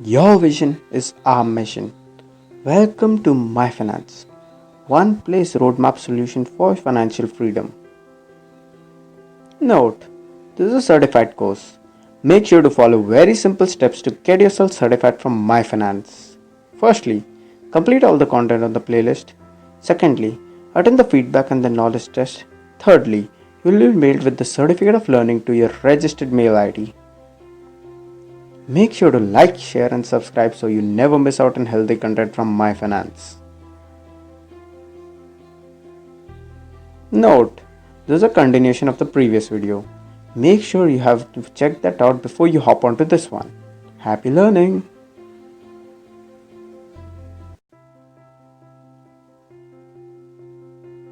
Your vision is our mission. Welcome to My Finance, one place roadmap solution for financial freedom. Note, this is a certified course. Make sure to follow very simple steps to get yourself certified from My Finance. Firstly, complete all the content on the playlist. Secondly, attend the feedback and the knowledge test. Thirdly, you will be mailed with the certificate of learning to your registered mail ID. Make sure to like, share, and subscribe so you never miss out on healthy content from My Finance. Note, this is a continuation of the previous video. Make sure you have to check that out before you hop onto this one. Happy learning!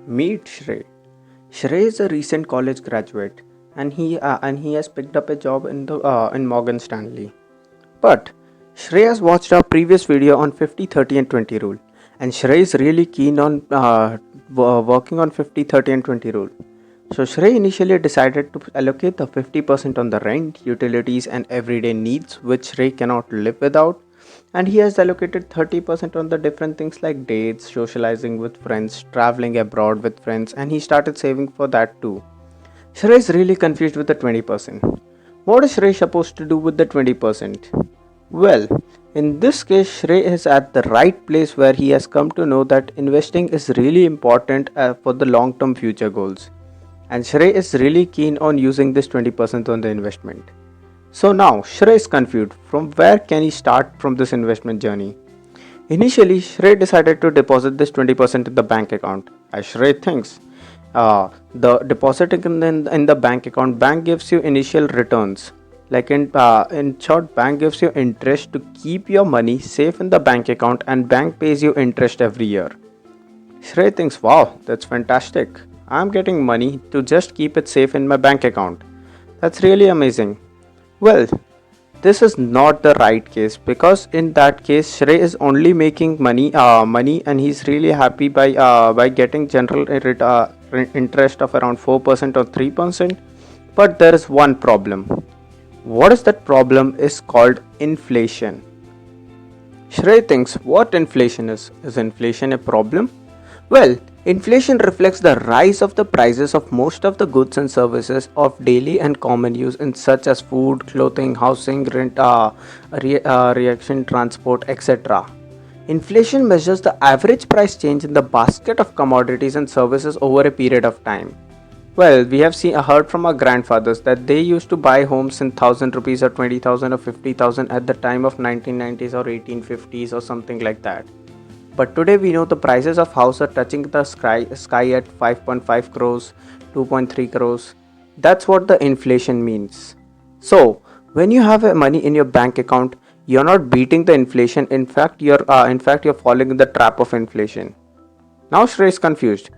Meet Shrey. Shrey is a recent college graduate, and he has picked up a job in Morgan Stanley. But Shrey has watched our previous video on 50, 30 and 20 rule, and Shrey is really keen on working on 50, 30 and 20 rule. So Shrey initially decided to allocate the 50% on the rent, utilities and everyday needs which Shrey cannot live without, and he has allocated 30% on the different things like dates, socializing with friends, traveling abroad with friends, and he started saving for that too. Shrey is really confused with the 20%. What is Shrey supposed to do with the 20%? Well, in this case, Shrey is at the right place where he has come to know that investing is really important for the long term future goals. And Shrey is really keen on using this 20% on the investment. So now, Shrey is confused from where can he start from this investment journey. Initially, Shrey decided to deposit this 20% in the bank account. As Shrey thinks, the depositing in the bank account, bank gives you initial returns. Like in short, bank gives you interest to keep your money safe in the bank account, and bank pays you interest every year. Shrey thinks, wow, that's fantastic. I'm getting money to just keep it safe in my bank account. That's really amazing. Well, this is not the right case because in that case Shrey is only making money, and he's really happy by getting general interest of around 4% or 3%. But there is one problem. What is that problem is called inflation. Shrey thinks, what inflation is? Is inflation a problem? Well, inflation reflects the rise of the prices of most of the goods and services of daily and common use in such as food, clothing, housing, rent, reaction, transport, etc. Inflation measures the average price change in the basket of commodities and services over a period of time. Well, we have heard from our grandfathers that they used to buy homes in 1000 rupees or 20,000 or 50,000 at the time of 1990s or 1850s or something like that. But today we know the prices of house are touching the sky at 5.5 crores, 2.3 crores. That's what the inflation means. So when you have money in your bank account, you're not beating the inflation. In fact, you're falling in the trap of inflation. Now Shrey is confused.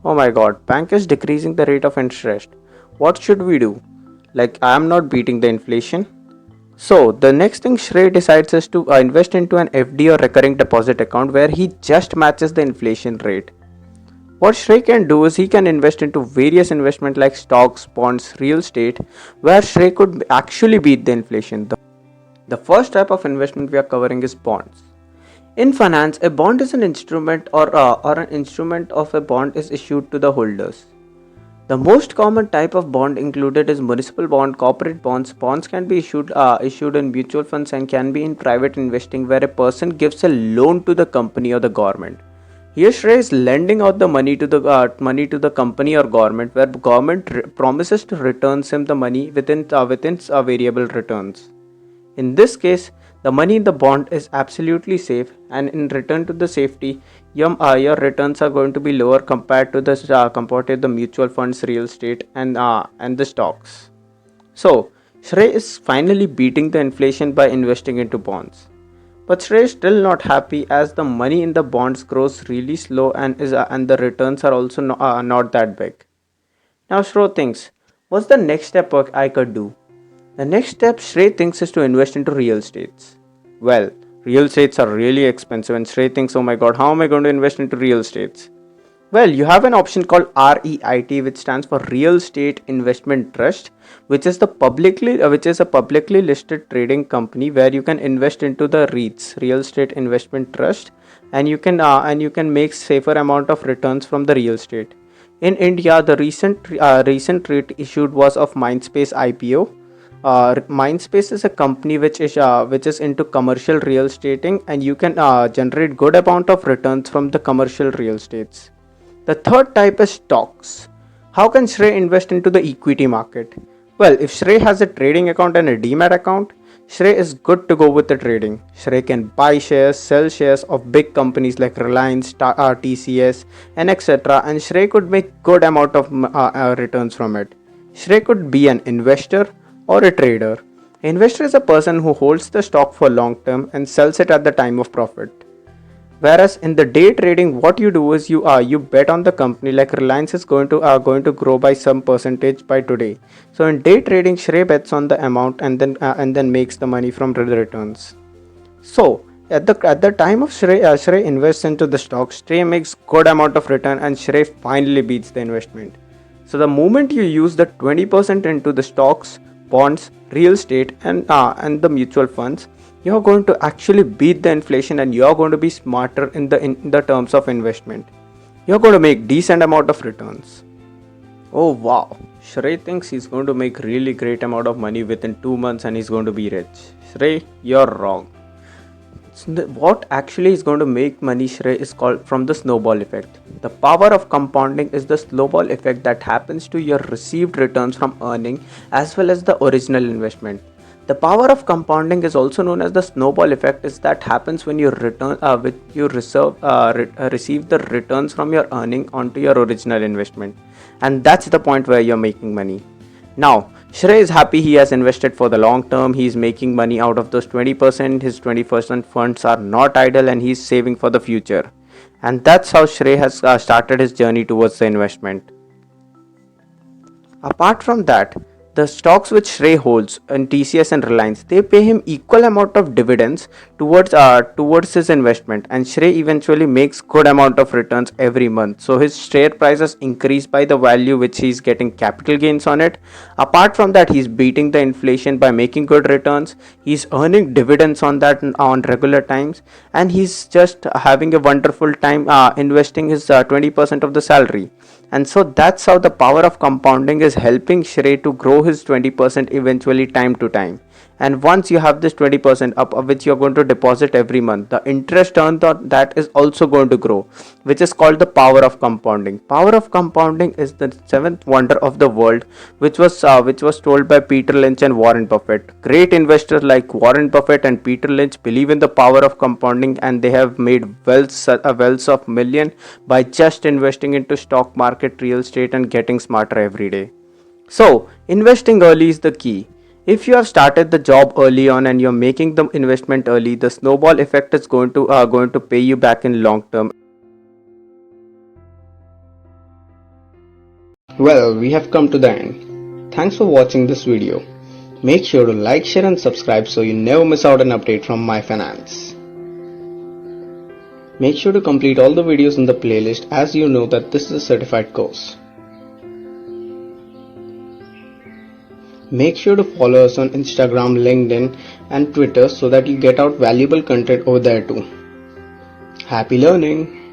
Oh my god, bank is decreasing the rate of interest. What should we do? Like, I am not beating the inflation. So the next thing Shrey decides is to invest into an FD or recurring deposit account where he just matches the inflation rate. What Shrey can do is he can invest into various investments like stocks, bonds, real estate, where Shrey could actually beat the inflation. The first type of investment we are covering is bonds. In finance, a bond is an instrument or an instrument of a bond is issued to the holders. The most common type of bond included is municipal bond, corporate bonds. Bonds can be issued in mutual funds and can be in private investing where a person gives a loan to the company or the government. Here Shrey is lending out the money to the company or government where government promises to returns him the money within variable returns. In this case, the money in the bond is absolutely safe, and in return to the safety, your returns are going to be lower compared to the mutual funds, real estate, and the stocks. So, Shrey is finally beating the inflation by investing into bonds. But Shrey is still not happy as the money in the bonds grows really slow and the returns are also not that big. Now Shrey thinks, what's the next step I could do? The next step Shrey thinks is to invest into real estates. Well, real estates are really expensive and Shrey thinks, oh my god, how am I going to invest into real estates? Well, you have an option called REIT, which stands for Real Estate Investment Trust, which is a publicly listed trading company where you can invest into the REITs, Real Estate Investment Trust, and you can make safer amount of returns from the real estate. In India, the recent REIT issued was of Mindspace IPO. Mindspace is a company which is into commercial real estating, and you can generate good amount of returns from the commercial real estates. The third type is stocks. How can Shrey invest into the equity market? Well, if Shrey has a trading account and a demat account, Shrey is good to go with the trading. Shrey can buy shares, sell shares of big companies like Reliance, TCS, and etc. And Shrey could make good amount of returns from it. Shrey could be an investor or a trader. Investor is a person who holds the stock for long term and sells it at the time of profit. Whereas in the day trading, what you do is you bet on the company, like Reliance is going to grow by some percentage by today. So in day trading, Shrey bets on the amount and then makes the money from the returns. So at the time of Shrey invests into the stock, Shrey makes good amount of return and Shrey finally beats the investment. So the moment you use the 20% into the stocks, bonds, real estate, and the mutual funds, you're going to actually beat the inflation and you're going to be smarter in the terms of investment. You're going to make decent amount of returns. Oh wow, Shrey thinks he's going to make really great amount of money within 2 months and he's going to be rich. Shrey, you're wrong. What actually is going to make money, Shrey, is called from the snowball effect. The power of compounding is the snowball effect that happens to your received returns from earning as well as the original investment. The power of compounding is also known as the snowball effect. Is that happens when you receive the returns from your earning onto your original investment, and that's the point where you're making money. Now, Shrey is happy he has invested for the long term. He's making money out of those 20%. His 20% funds are not idle and he's saving for the future. And that's how Shrey has started his journey towards the investment. Apart from that, the stocks which Shrey holds in TCS and Reliance, they pay him equal amount of dividends towards his investment, and Shrey eventually makes good amount of returns every month. So his share prices increase by the value which he's getting capital gains on it. Apart from that, he's beating the inflation by making good returns. He's earning dividends on that on regular times, and he's just having a wonderful time investing his 20% of the salary. And so that's how the power of compounding is helping Shrey to grow his 20% eventually time to time. And once you have this 20% up of which you're going to deposit every month, the interest earned on that is also going to grow, which is called the power of compounding. Power of compounding is the seventh wonder of the world, which was told by Peter Lynch and Warren Buffett. Great investors like Warren Buffett and Peter Lynch believe in the power of compounding, and they have made wealth of million by just investing into stock market, real estate, and getting smarter every day. So, investing early is the key. If you have started the job early on and you're making the investment early, the snowball effect is going to pay you back in long term. Well, we have come to the end. Thanks for watching this video. Make sure to like, share and subscribe so you never miss out an update from My Finance. Make sure to complete all the videos in the playlist, as you know that this is a certified course. Make sure to follow us on Instagram, LinkedIn and Twitter so that you get out valuable content over there too. Happy learning!